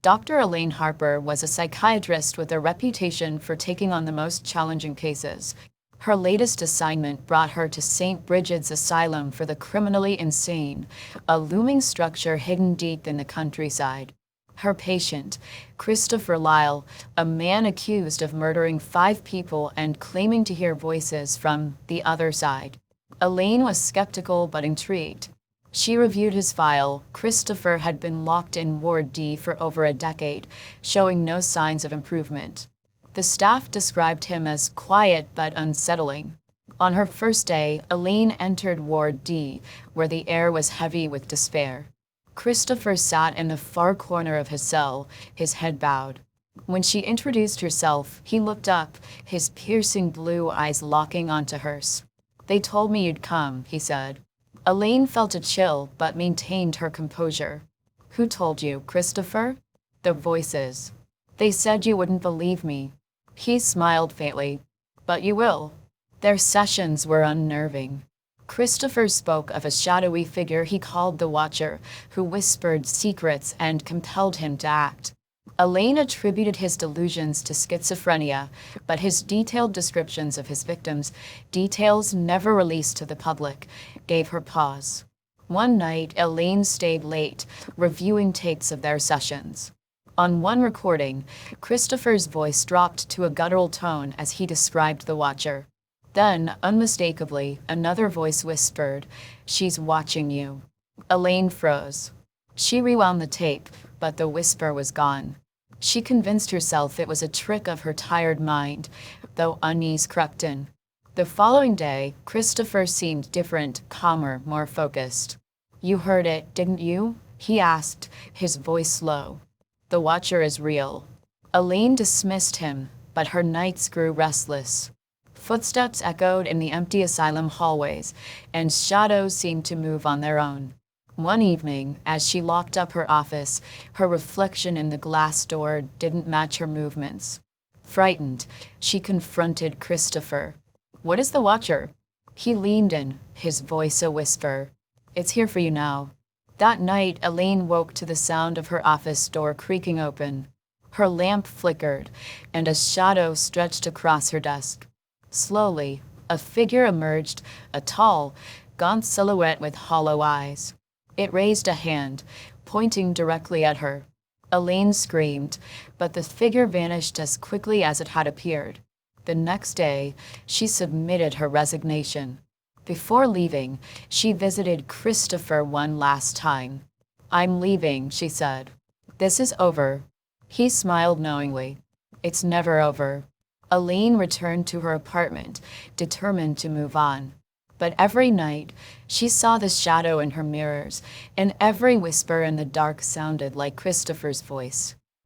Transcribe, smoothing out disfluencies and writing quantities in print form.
Dr. Elaine Harper was a psychiatrist with a reputation for taking on the most challenging cases. Her latest assignment brought her to St. Brigid's Asylum for the criminally insane, a looming structure hidden deep in the countryside. Her patient, Christopher Lyle, a man accused of murdering 5 people and claiming to hear voices from the other side. Elaine was skeptical but intrigued. She reviewed his file. Christopher had been locked in Ward D for over a decade, showing no signs of improvement. The staff described him as quiet but unsettling. On her first day, Elaine entered Ward D, where the air was heavy with despair. Christopher sat in the far corner of his cell, his head bowed. When she introduced herself, he looked up, his piercing blue eyes locking onto hers. "They told me you'd come," he said. Elaine felt a chill, but maintained her composure. "Who told you, Christopher?" "The voices. They said you wouldn't believe me." He smiled faintly. "But you will." Their sessions were unnerving. Christopher spoke of a shadowy figure he called the Watcher, who whispered secrets and compelled him to act. Elaine attributed his delusions to schizophrenia, but his detailed descriptions of his victims, details never released to the public, gave her pause. One night, Elaine stayed late, reviewing tapes of their sessions. On one recording, Christopher's voice dropped to a guttural tone as he described the Watcher. Then, unmistakably, another voice whispered, "She's watching you." Elaine froze. She rewound the tape, but the whisper was gone. She convinced herself it was a trick of her tired mind, though unease crept in. The following day, Christopher seemed different, calmer, more focused. "You heard it, didn't you?" he asked, his voice low. "The Watcher is real." Elaine dismissed him, but her nights grew restless. Footsteps echoed in the empty asylum hallways, and shadows seemed to move on their own. One evening, as she locked up her office, her reflection in the glass door didn't match her movements. Frightened, she confronted Christopher. "What is the Watcher?" He leaned in, his voice a whisper. "It's here for you now." That night, Elaine woke to the sound of her office door creaking open. Her lamp flickered, and a shadow stretched across her desk. Slowly, a figure emerged, a tall, gaunt silhouette with hollow eyes. It raised a hand, pointing directly at her. Elaine screamed, but the figure vanished as quickly as it had appeared. The next day, she submitted her resignation. Before leaving, she visited Christopher one last time. "I'm leaving," she said. "This is over." He smiled knowingly. "It's never over." Elaine returned to her apartment, determined to move on. But every night, she saw the shadow in her mirrors, and every whisper in the dark sounded like Christopher's voice.